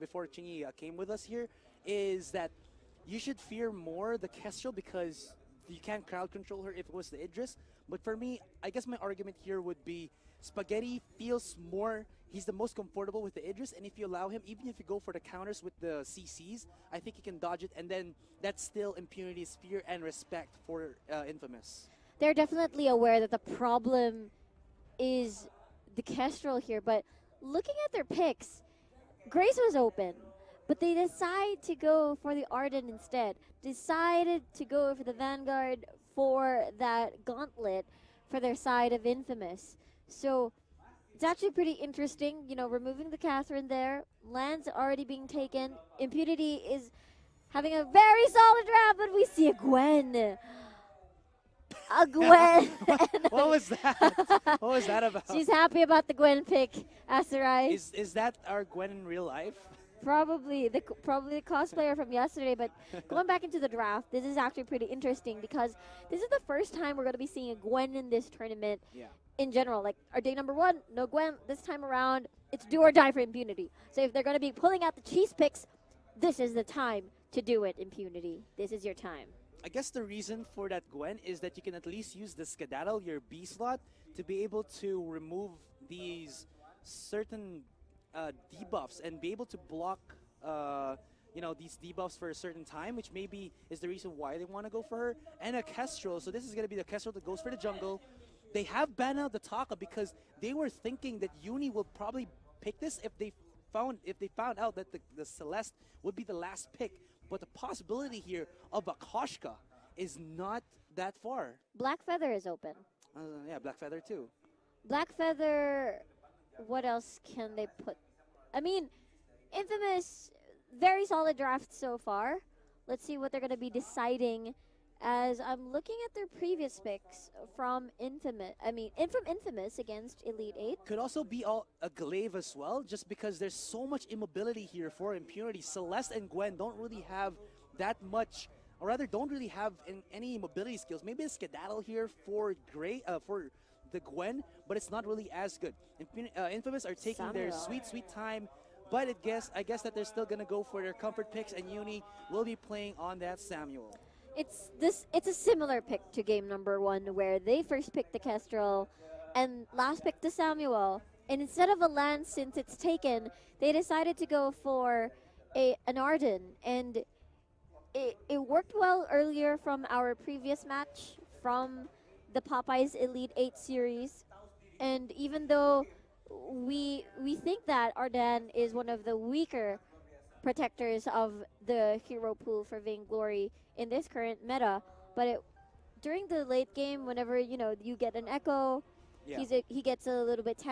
before Chingy came with us here is that you should fear more the Kestrel because you can't crowd control her if it was the Idris. But for me, I guess my argument here would be Spaghetti feels more, he's the most comfortable with the Idris, and if you allow him, even if you go for the counters with the CCs, I think he can dodge it, and then that's still Impunity's fear and respect for Infamous. They're definitely aware that the problem is the Kestrel here, but looking at their picks, Grace was open, but they decide to go for the Arden instead. Decided to go for the Vanguard for that Gauntlet for their side of Infamous. So it's actually pretty interesting, you know, removing the Catherine there. Land's already being taken. Impunity is having a very solid draft, but we see a Gwen. A Gwen. What was that? What was that about? She's happy about the Gwen pick, Asarai. Is that our Gwen in real life? Probably the cosplayer from yesterday, but going back into the draft, this is actually pretty interesting because this is the first time we're going to be seeing a Gwen in this tournament. Yeah. In general, like our day number 1, no Gwen. This time around, it's do or die for Impunity. So if they're going to be pulling out the cheese picks, this is the time to do it, Impunity. This is your time. I guess the reason for that Gwen is that you can at least use the Skedaddle, your B slot, to be able to remove these certain debuffs and be able to block, these debuffs for a certain time, which maybe is the reason why they want to go for her. And a Kestrel, so this is going to be the Kestrel that goes for the jungle. They have banned out the Taka because they were thinking that Uni will probably pick this if they found out that the Celeste would be the last pick. But the possibility here of a Koshka is not that far. Black Feather is open. Yeah, Black Feather too. Black Feather, what else can they put? I mean, Infamous, very solid draft so far. Let's see what they're going to be deciding as I'm looking at their previous picks from Infamous. From Infamous against Elite 8. Could also be a Glaive as well, just because there's so much immobility here for Impunity. Celeste and Gwen don't really have that much, or rather don't really have any mobility skills. Maybe a Skedaddle here for the Gwen, but it's not really as good. Infamous are taking their sweet time, but I guess that they're still gonna go for their comfort picks, and Uni will be playing on that Samuel. It's a similar pick to game number 1 where they first picked the Kestrel and last picked the Samuel. And instead of a Lance, since it's taken, they decided to go for an Arden. And it worked well earlier from our previous match from the Popeyes Elite 8 series. And even though we think that Arden is one of the weaker protectors of the hero pool for Vainglory in this current meta, but during the late game, whenever you get an Echo, yeah, he gets a little bit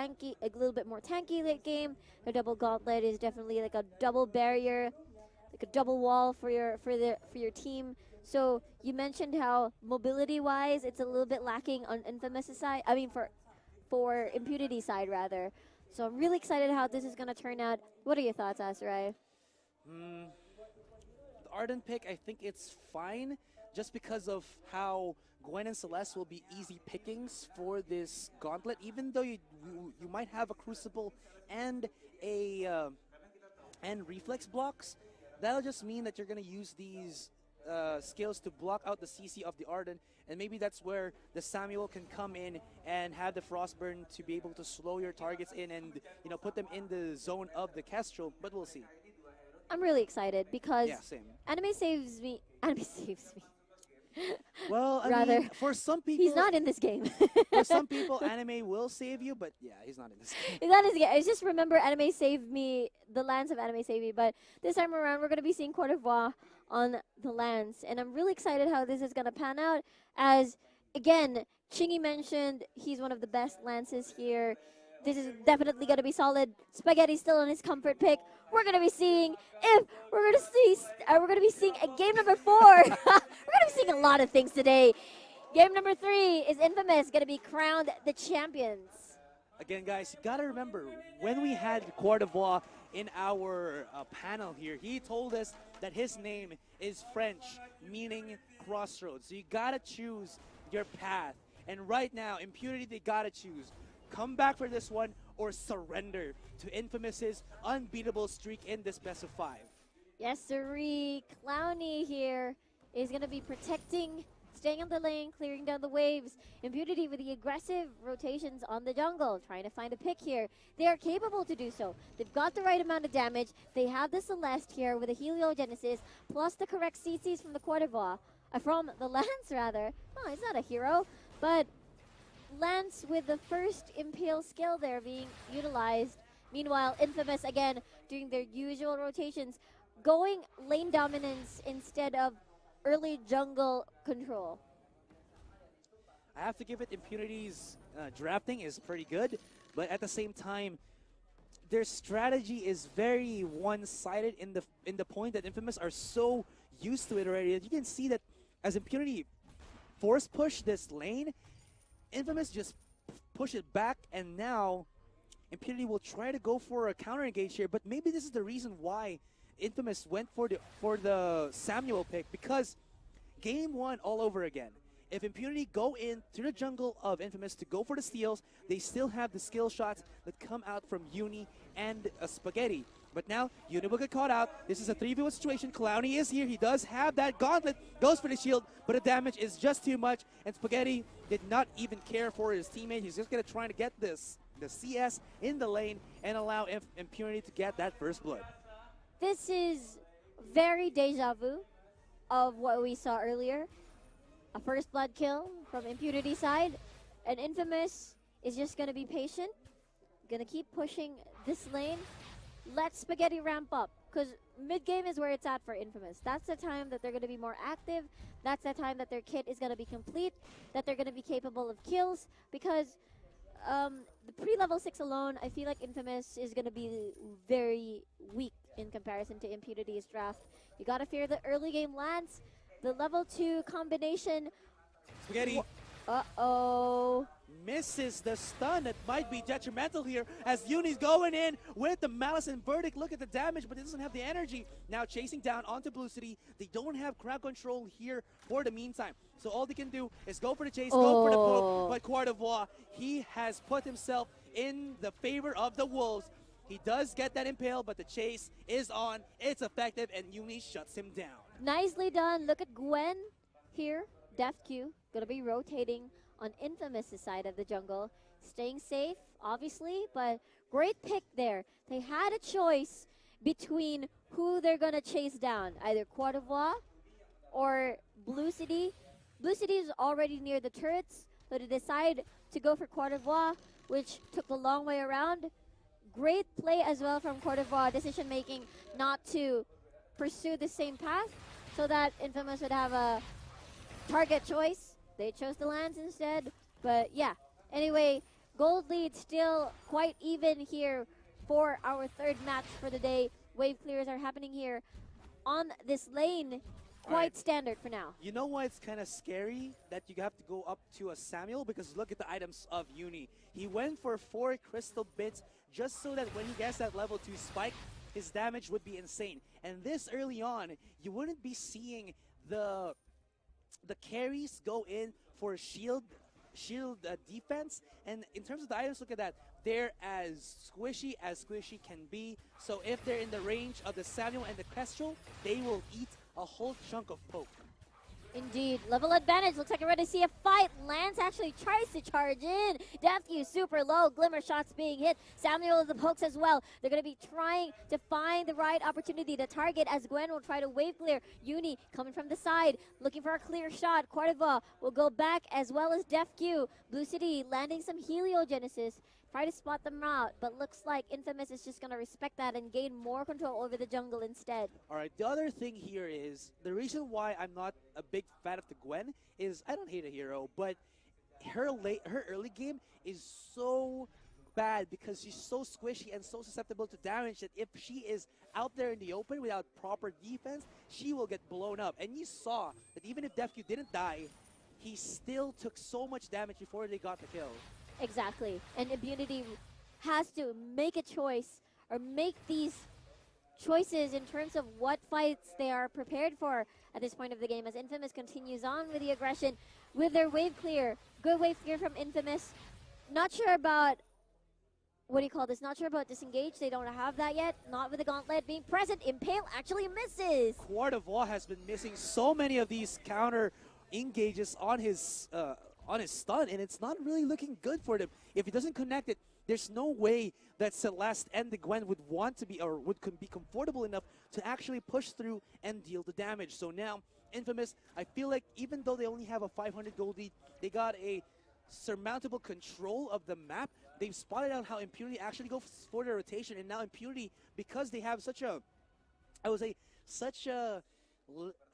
more tanky late game. The double gauntlet is definitely like a double barrier, like a double wall for your team. So you mentioned how mobility wise it's a little bit lacking on Infamous side. For Impunity side rather. So I'm really excited how this is gonna turn out. What are your thoughts, Asarai? The Arden pick, I think it's fine, just because of how Gwen and Celeste will be easy pickings for this gauntlet. Even though you might have a Crucible and reflex blocks, that'll just mean that you're gonna use these skills to block out the CC of the Arden, and maybe that's where the Samuel can come in and have the Frostburn to be able to slow your targets in and put them in the zone of the Kestrel. But we'll see. I'm really excited because Anime saves me. Well, for some people, he's not in this game. For some people, Anime will save you, but yeah, he's not in this game. He's not in this game. I just remember Anime saved me, the Lance of Anime saved me, but this time around we're going to be seeing Court d'Ivoire on the Lance, and I'm really excited how this is going to pan out as, again, Chingy mentioned he's one of the best Lances here. This is definitely going to be solid. Spaghetti's still on his comfort pick. We're going to be seeing a game number 4. We're going to be seeing a lot of things today. Game number 3 is Infamous going to be crowned the champions. Again, guys, you got to remember, when we had Court d'Ivoire in our panel here, he told us that his name is French, meaning crossroads. So you got to choose your path. And right now, Impunity, they got to choose. Come back for this one or surrender to Infamous's unbeatable streak in this best of 5. Yes, sirree. Clowny here is going to be protecting, staying on the lane, clearing down the waves. Impunity with the aggressive rotations on the jungle, trying to find a pick here. They are capable to do so. They've got the right amount of damage. They have the Celeste here with a Heliogenesis, plus the correct CCs from the Quarterbois, from the Lance rather. Oh, he's not a hero, but Lance with the first Impale skill there being utilized. Meanwhile, Infamous again doing their usual rotations, going lane dominance instead of early jungle control. I have to give it Impunity's drafting is pretty good, but at the same time, their strategy is very one-sided in the point that Infamous are so used to it already. You can see that as Impunity force push this lane, Infamous just push it back, and now Impunity will try to go for a counter engage here. But maybe this is the reason why Infamous went for the Samuel pick, because game 1 all over again. If Impunity go in to the jungle of Infamous to go for the steals, they still have the skill shots that come out from Uni and Spaghetti. But now, Uni will get caught out. This is a 3v1 situation. Clowny is here. He does have that gauntlet. Goes for the shield, but the damage is just too much. And Spaghetti did not even care for his teammate. He's just going to try to get the CS in the lane and allow Impunity to get that first blood. This is very deja vu of what we saw earlier. A first blood kill from Impunity side, and Infamous is just going to be patient, going to keep pushing this lane. Let Spaghetti ramp up, because mid-game is where it's at for Infamous. That's the time that they're going to be more active. That's the time that their kit is going to be complete, that they're going to be capable of kills, because the pre-level 6 alone, I feel like Infamous is going to be very weak in comparison to Impunity's draft. You got to fear the early game Lance, the level 2 combination. Spaghetti. Uh-oh. Misses the stun. That might be detrimental here as Uni's going in with the Malice and Verdict. Look at the damage, but it doesn't have the energy. Now chasing down onto Blue City. They don't have crowd control here for the meantime. So all they can do is go for the chase, go for the poke. But Quarterbois, he has put himself in the favor of the Wolves. He does get that impale, but the chase is on. It's effective, and Uni shuts him down. Nicely done. Look at Gwen here. Def Q going to be rotating on Infamous' side of the jungle. Staying safe, obviously, but great pick there. They had a choice between who they're going to chase down, either Quarterbois or Blue City. Blue City is already near the turrets, so they decide to go for Quarterbois, which took the long way around. Great play as well from Quarterbois, decision making not to pursue the same path so that Infamous would have a target choice. They chose the Lance instead, but yeah. Anyway, gold lead still quite even here for our third match for the day. Wave clears are happening here on this lane. Quite standard for now. You know why it's kind of scary that you have to go up to a Samuel? Because look at the items of Uni. He went for 4 crystal bits just so that when he gets that level 2 spike, his damage would be insane. And this early on, you wouldn't be seeing the carries go in for shield defense. And in terms of the items, look at that. They're as squishy can be. So if they're in the range of the Samuel and the Kestrel, they will eat a whole chunk of poke. Indeed. Level advantage. Looks like we're ready to see a fight. Lance actually tries to charge in. Death Q super low. Glimmer shots being hit. Samuel with the pokes as well. They're going to be trying to find the right opportunity to target as Gwen will try to wave clear. Uni coming from the side. Looking for a clear shot. Quarterbois will go back as well as Def Q. Blue City landing some Heliogenesis. Try to spot them out, but looks like Infamous is just going to respect that and gain more control over the jungle instead. All right, the other thing here is, the reason why I'm not a big fan of the Gwen is I don't hate a hero, but her early game is so bad because she's so squishy and so susceptible to damage that if she is out there in the open without proper defense, she will get blown up. And you saw that even if Def Q didn't die, he still took so much damage before they got the kill. Exactly. And Impunity has to make a choice or make these choices in terms of what fights they are prepared for at this point of the game as Infamous continues on with the aggression with their wave clear. Good wave clear from Infamous. Not sure about what do you call this? Not sure about disengage. They don't have that yet. Not with the gauntlet being present. Impale actually misses. Quart of War has been missing so many of these counter engages on his stun, and it's not really looking good for them. If he doesn't connect it, there's no way that Celeste and the Gwen would want to be or would be comfortable enough to actually push through and deal the damage. So now, Infamous, I feel like even though they only have a 500 gold lead, they got a surmountable control of the map. They've spotted out how Impunity actually goes for the rotation, and now Impunity, because they have such a, I would say, such a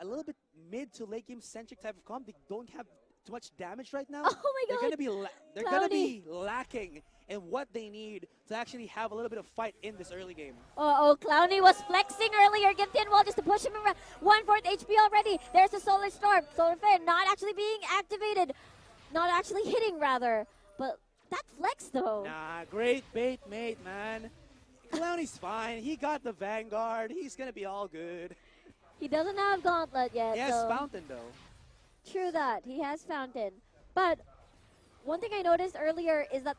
little bit mid to late game centric type of comp, they don't have too much damage right now. Oh my They're god. gonna be lacking in what they need to actually have a little bit of fight in this early game. Oh, Clowny was flexing earlier. Get the wall just to push him around. 1/4 HP already. There's the Solar Storm. Solar Flare not actually being activated. Not actually hitting, rather. But that flex, though. Nah, great bait, mate, man. Clowny's fine. He got the Vanguard. He's gonna be all good. He doesn't have Gauntlet yet. He has so. Fountain, though. True that. He has Fountain. But one thing I noticed earlier is that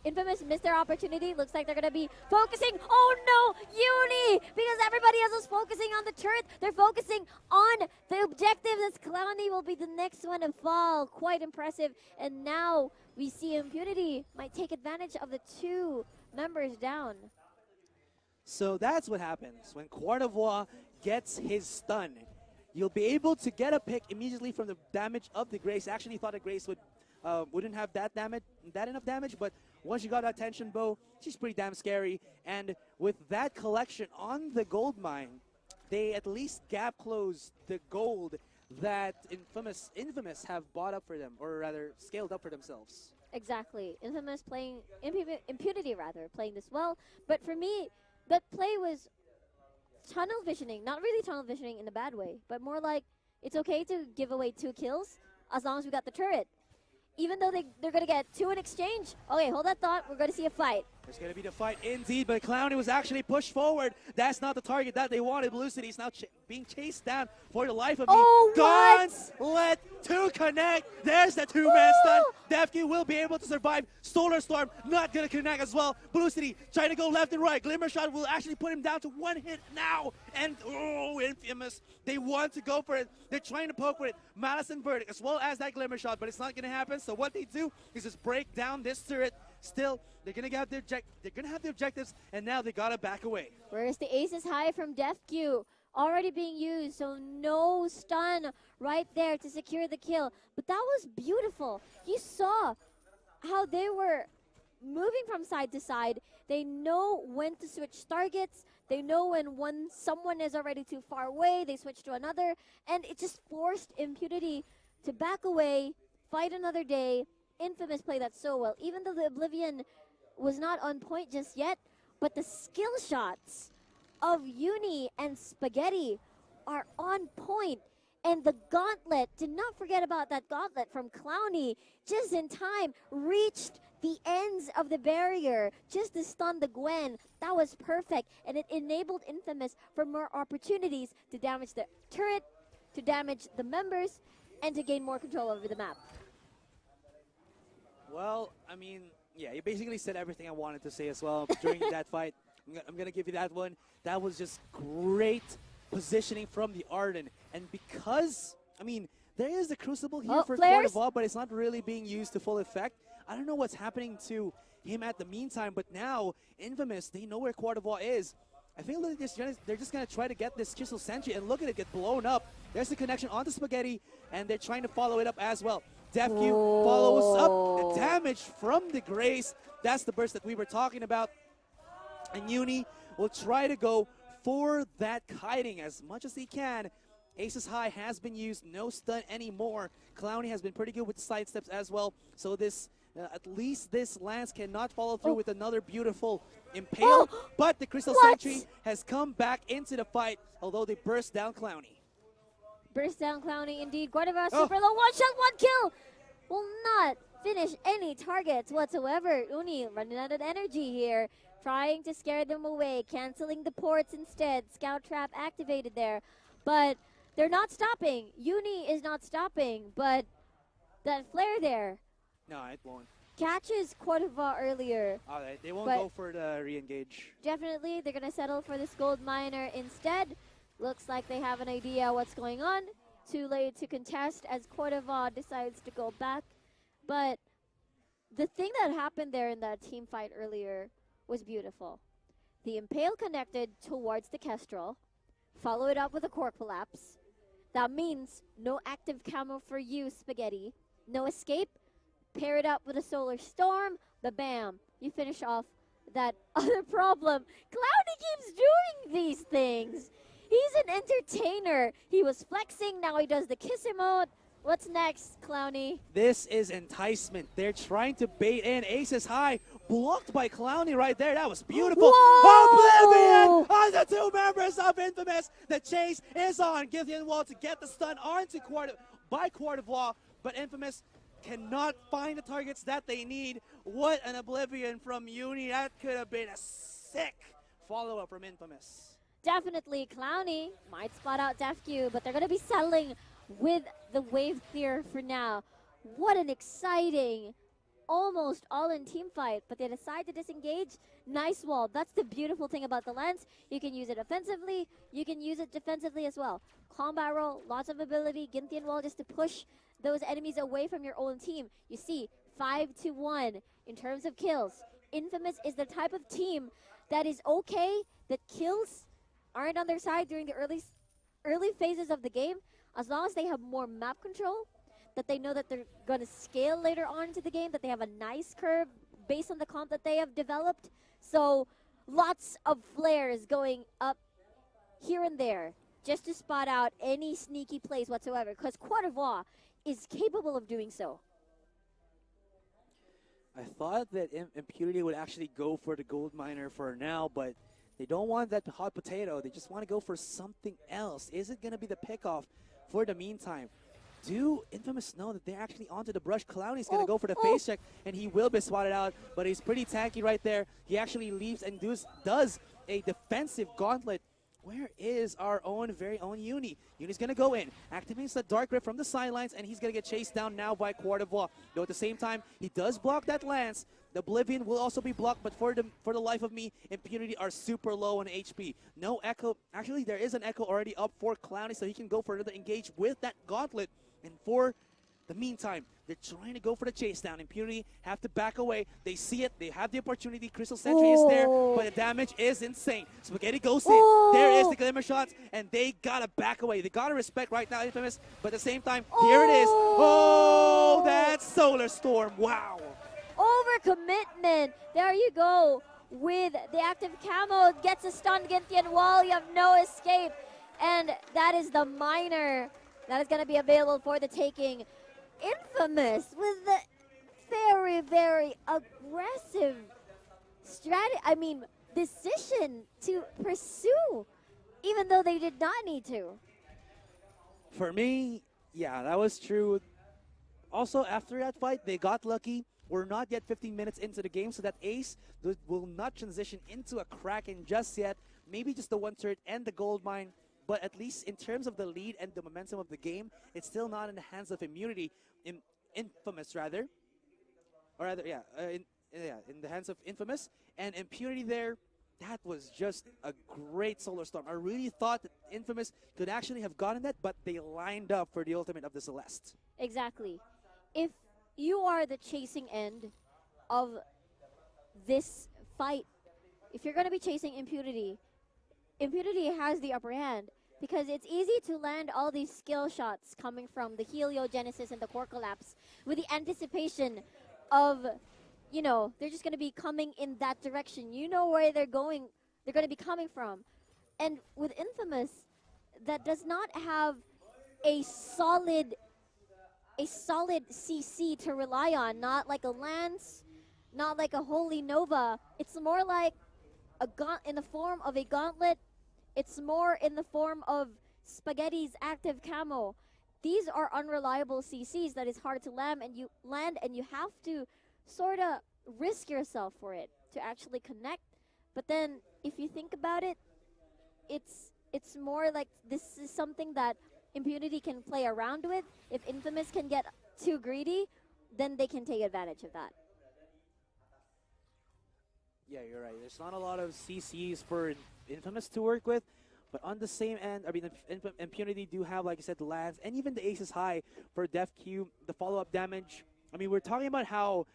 Infamous missed their opportunity. Looks like they're going to be focusing. Oh no, Uni! Because everybody else is focusing on the turret. They're focusing on the objective. This Clowny will be the next one to fall. Quite impressive. And now we see Impunity might take advantage of the 2 members down. So that's what happens when Quart of War gets his stun. You'll be able to get a pick immediately from the damage of the Grace. Actually thought the Grace wouldn't have that enough damage, but once you got that tension bow, she's pretty damn scary. And with that collection on the gold mine, they at least gap closed the gold that Infamous have bought up for them, or rather scaled up for themselves. Exactly. Infamous playing, Impunity rather, playing this well. But for me, that play was tunnel visioning. Not really tunnel visioning in a bad way, but more like it's okay to give away 2 kills as long as we got the turret. Even though they're going to get 2 in exchange. Okay, hold that thought. We're going to see a fight. There's going to be the fight indeed, but Clowny was actually pushed forward. That's not the target that they wanted. Blue City is now being chased down for the life of me. Gauntlet to connect. There's the 2-man stun. Defq will be able to survive. Solar Storm not going to connect as well. Blue City trying to go left and right. Glimmer Shot will actually put him down to 1 hit now. And oh, Infamous. They want to go for it. They're trying to poke with it. Malice and Verdict as well as that Glimmer Shot, but it's not going to happen. So what they do is just break down this turret. Still, they're gonna have their objectives, and now they gotta back away. Where's the aces high from Defq? Already being used, so no stun right there to secure the kill. But that was beautiful. You saw how they were moving from side to side. They know when to switch targets. They know when someone is already too far away, they switch to another. And it just forced Impunity to back away, fight another day. Infamous played that so well, even though the Oblivion was not on point just yet, but the skill shots of Uni and Spaghetti are on point. And the Gauntlet, did not forget about that Gauntlet from Clowny, just in time, reached the ends of the barrier just to stun the Gwen. That was perfect, and it enabled Infamous for more opportunities to damage the turret, to damage the members, and to gain more control over the map. Well, I mean, yeah, you basically said everything I wanted to say as well during that fight. I'm going to give you that one. That was just great positioning from the Arden. And because, I mean, there is the Crucible here for Quart of War, but it's not really being used to full effect. I don't know what's happening to him at the meantime, but now, Infamous, they know where Quart of War is. I feel like they're just going to try to get this Chisel Sentry, and look at it get blown up. There's the connection onto Spaghetti, and they're trying to follow it up as well. Defq follows up the damage from the Grace. That's the burst that we were talking about. And Uni will try to go for that kiting as much as he can. Aces High has been used, no stun anymore. Clowny has been pretty good with side steps as well. So this, at least this Lance cannot follow through with another beautiful Impale. But the Crystal Sentry has come back into the fight, although they burst down Clowny. Burst down Clowny indeed. Guardava super low. 1 shot, 1 kill. Will not finish any targets whatsoever. Uni running out of energy here. Trying to scare them away. Canceling the ports instead. Scout Trap activated there. But they're not stopping. Uni is not stopping. But that flare there. No, it won't. catches Cote d'Ivoire earlier. All right, they won't But- go for the re-engage. Definitely, they're going to settle for this gold miner instead. Looks like they have an idea what's going on. Too late to contest as Cote d'Ivoire decides to go back. But the thing that happened there in that team fight earlier was beautiful. The Impale connected towards the Kestrel, follow it up with a core collapse. That means no active camo for you, Spaghetti. No escape. Pair it up with a Solar Storm, bam, you finish off that other problem. Cloudy keeps doing these things. He's an entertainer. He was flexing, now he does the kiss emote. What's next, Clowny? This is enticement. They're trying to bait in. Aces high, blocked by Clowny right there. That was beautiful. Whoa! Oblivion on the two members of Infamous. The chase is on. Gillian Wall to get the stun onto by Court of Law, but Infamous cannot find the targets that they need. What an Oblivion from Uni. That could have been a sick follow-up from Infamous. Definitely, Clowny might spot out DefQ, but they're going to be settling with the wave clear for now. What an exciting, almost all-in team fight, but they decide to disengage. Nice wall. That's the beautiful thing about the lens. You can use it offensively, you can use it defensively as well. Combat roll, lots of ability, Ginthian wall just to push those enemies away from your own team. You see, 5-1 in terms of kills. Infamous is the type of team that is okay, that kills aren't on their side during the early phases of the game, as long as they have more map control, that they know that they're going to scale later on into the game, that they have a nice curve based on the comp that they have developed. So lots of flares going up here and there just to spot out any sneaky plays whatsoever, because Cote d'Ivoire is capable of doing so. I thought that Impunity would actually go for the gold miner for now, but they don't want that hot potato. They just want to go for something else. Is it going to be the pickoff for the meantime? Do Infamous know that they're actually onto the brush? Clowny's going to go for the face check, and he will be swatted out, but he's pretty tanky right there. He actually leaves and does a defensive gauntlet. Where is our very own Uni? Uni's going to go in, activates the Dark Grip from the sidelines, and he's going to get chased down now by Court of Law. Though at the same time, he does block that lance. The Oblivion will also be blocked, but for the life of me, Impunity are super low on HP. No Echo. Actually, there is an Echo already up for Clowny, so he can go for another engage with that gauntlet. And for the meantime, they're trying to go for the chase down. Impunity have to back away. They see it. They have the opportunity. Crystal Sentry is there, but the damage is insane. Spaghetti goes in. There is the Glimmer Shots, and they got to back away. They got to respect right now Infamous, but at the same time, here it is. Oh, that Solar Storm. Wow. Overcommitment. There you go. With the active camo, gets a stunned Ginthian wall. You have no escape. And that is the miner that is going to be available for the taking. Infamous with the very, very aggressive decision to pursue, even though they did not need to. For me, yeah, that was true. Also, after that fight, they got lucky. We're not yet 15 minutes into the game, so that Ace will not transition into a Kraken just yet. Maybe just the one turret and the gold mine, but at least in terms of the lead and the momentum of the game, it's still not in the hands of Infamous rather. Or rather, in the hands of Infamous. And Impunity there, that was just a great Solar Storm. I really thought that Infamous could actually have gotten that, but they lined up for the ultimate of the Celeste. Exactly. If you are the chasing end of this fight, if you're going to be chasing Impunity, Impunity has the upper hand because it's easy to land all these skill shots coming from the Heliogenesis and the Core Collapse with the anticipation of, you know, they're just going to be coming in that direction. You know where they're going to be coming from. And with Infamous, that does not have a solid CC to rely on, not like a Lance, not like a Holy Nova. It's more like in the form of a Gauntlet. It's more in the form of Spaghetti's active camo. These are unreliable CCs that is hard to land, and you have to sort of risk yourself for it to actually connect. But then if you think about it, it's more like this is something that Impunity can play around with. If Infamous can get too greedy, then they can take advantage of that. Yeah, you're right. There's not a lot of CCs for Infamous to work with, but on the same end, I mean, Impunity do have, like I said, the lands and even the aces high for Def Q, the follow-up damage. I mean, we're talking about how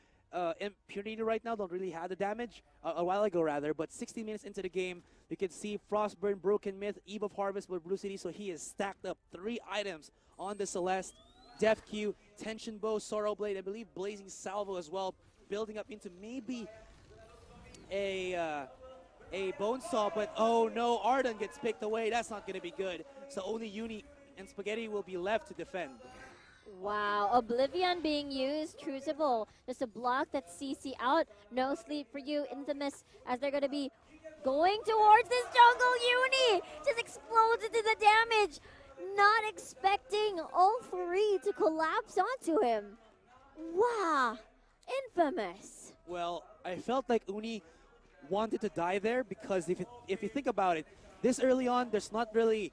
Impunity right now don't really have the damage, a while ago rather, but 60 minutes into the game, you can see Frostburn, Broken Myth, Eve of Harvest with Blue City, so he has stacked up 3 items on the Celeste. Def Q, Tension Bow, Sorrow Blade, I believe Blazing Salvo as well, building up into maybe a Bone Saw, but oh no, Arden gets picked away. That's not going to be good. So only Uni and Spaghetti will be left to defend. Wow, Oblivion being used, Crucible, just a block that CC out, no sleep for you, Infamous, as they're going to be going towards this jungle. Uni just explodes into the damage, not expecting all 3 to collapse onto him. Wow, Infamous. Well, I felt like Uni wanted to die there because if you think about it, this early on, there's not really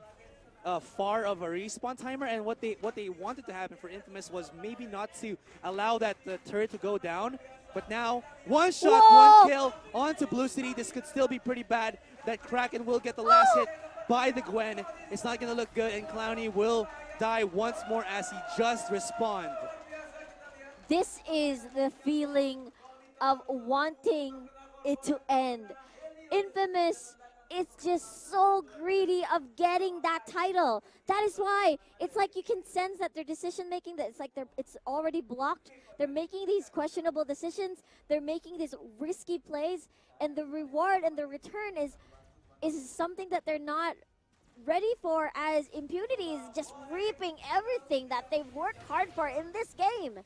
far of a respawn timer, and what they wanted to happen for Infamous was maybe not to allow that turret to go down. But now, one shot, Whoa! 1 kill onto Blue City. This could still be pretty bad. That Kraken will get the last hit by the Gwen. It's not going to look good, and Clowny will die once more as he just respawned. This is the feeling of wanting it to end. Infamous is just so greedy of getting that title. That is why it's like you can sense that their decision making, that it's like it's already blocked. They're making these questionable decisions. They're making these risky plays, and the reward and the return is something that they're not ready for, as Impunity is just reaping everything that they've worked hard for in this game.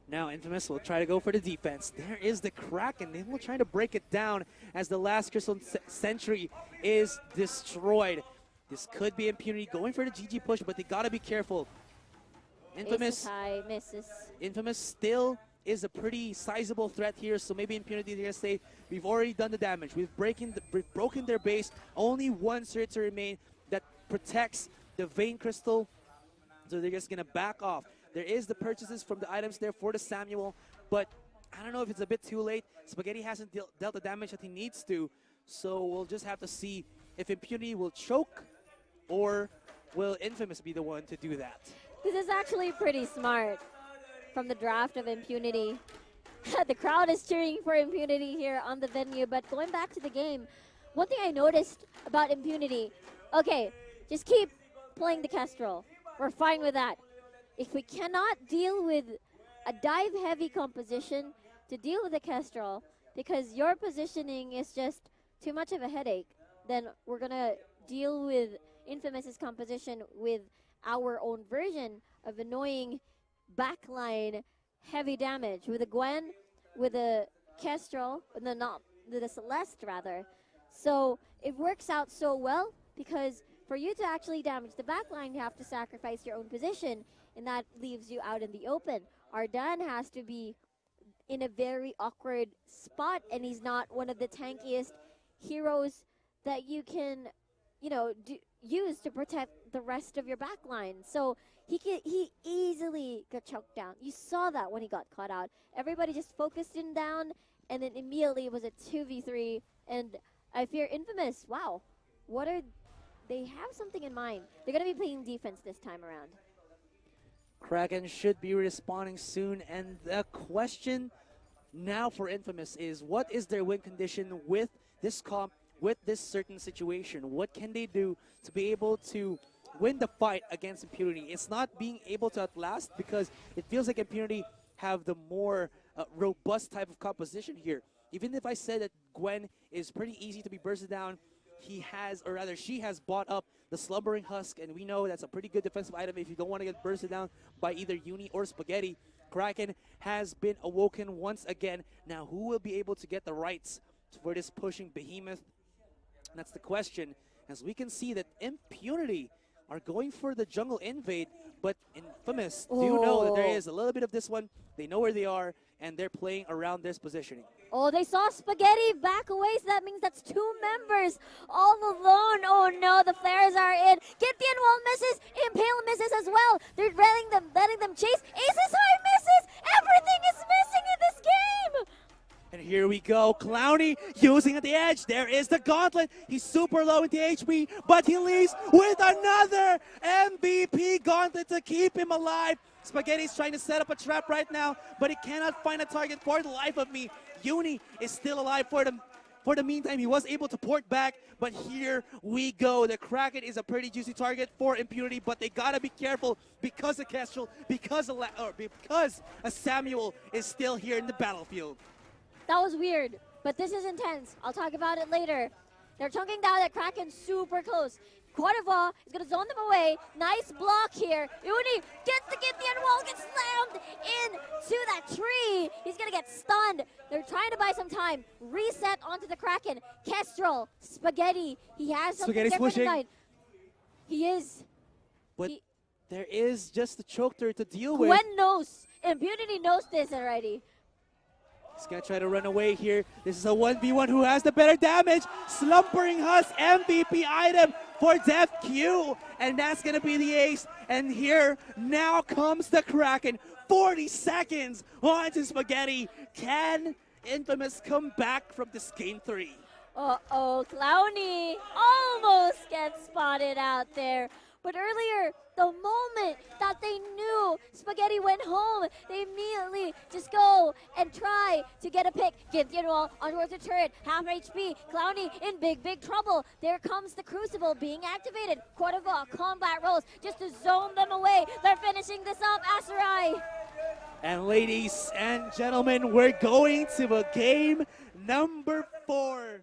Now Infamous will try to go for the defense. There is the Kraken. They will try to break it down as the last Crystal Sentry is destroyed. This could be Impunity going for the GG push, but they gotta be careful. Infamous high, misses. Infamous still is a pretty sizable threat here, so maybe Impunity is gonna say, we've already done the damage. We've broken their base. Only 1 turret to remain that protects the Vein Crystal, so they're just gonna back off. There is the purchases from the items there for the Samuel, but I don't know if it's a bit too late. Spaghetti hasn't dealt the damage that he needs to, so we'll just have to see if Impunity will choke or will Infamous be the one to do that. This is actually pretty smart from the draft of Impunity. The crowd is cheering for Impunity here on the venue, but going back to the game, one thing I noticed about Impunity, okay, just keep playing the Kestrel. We're fine with that. If we cannot deal with a dive-heavy composition to deal with the Kestrel, because your positioning is just too much of a headache, then we're going to deal with Infamous's composition with our own version of annoying backline heavy damage with a Gwen, with a Kestrel, with a Celeste rather. So it works out so well, because for you to actually damage the backline, you have to sacrifice your own position, and that leaves you out in the open. Ardan has to be in a very awkward spot, and he's not one of the tankiest heroes that you can, use to protect the rest of your backline. So he easily got choked down. You saw that when he got caught out. Everybody just focused him down, and then immediately it was a 2v3. And I fear Infamous, wow, they have something in mind. They're going to be playing defense this time around. Kraken should be responding soon, and the question now for Infamous is, what is their win condition with this comp, with this certain situation? What can they do to be able to win the fight against Impunity? It's not being able to outlast, because it feels like Impunity have the more robust type of composition here. Even if I said that Gwen is pretty easy to be bursted down, she has bought up the Slumbering Husk, and we know that's a pretty good defensive item if you don't want to get bursted down by either Uni or Spaghetti. Kraken has been awoken once again. Now, who will be able to get the rights for this pushing behemoth? That's the question, as we can see that Impunity are going for the jungle invade, but Infamous do know that there is a little bit of this one. They know where they are, and they're playing around this positioning. Oh, they saw Spaghetti back away, so that means that's 2 members all alone. Oh no, the flares are in. Githian Wall misses, Impale misses as well. They're letting them chase. Aces High misses. Everything is missing in this game. And here we go. Clowny using at the edge. There is the gauntlet. He's super low in the HP, but he leaves with another MVP gauntlet to keep him alive. Spaghetti's trying to set up a trap right now, but he cannot find a target for the life of me. Uni is still alive for the meantime. He was able to port back, but here we go. The Kraken is a pretty juicy target for Impunity, but they gotta be careful because of Kestrel, because a Samuel is still here in the battlefield. That was weird, but this is intense. I'll talk about it later. They're chunking down that Kraken super close. Quarterval is going to zone them away. Nice block here. Uni gets the Githian wall, gets slammed into that tree. He's going to get stunned. They're trying to buy some time. Reset onto the Kraken. Kestrel, Spaghetti. He has something Spaghetti's different pushing. tonight. He is. But there is just the choker to deal with. Gwen knows. Impunity knows this already. He's gonna try to run away here. This is a 1v1 who has the better damage. Slumbering Husk MVP item for Def Q. And that's gonna be the ace. And here now comes the Kraken. 40 seconds onto Spaghetti. Can Infamous come back from this game 3? Uh-oh, Clowny almost gets spotted out there. But earlier, the moment that they knew Spaghetti went home, they immediately just go and try to get a pick. Githian wall onwards the turret, half HP. Clowny in big trouble. There comes the Crucible being activated. Quarterval, combat rolls just to zone them away. They're finishing this up, Aserai. And ladies and gentlemen, we're going to a game number 4.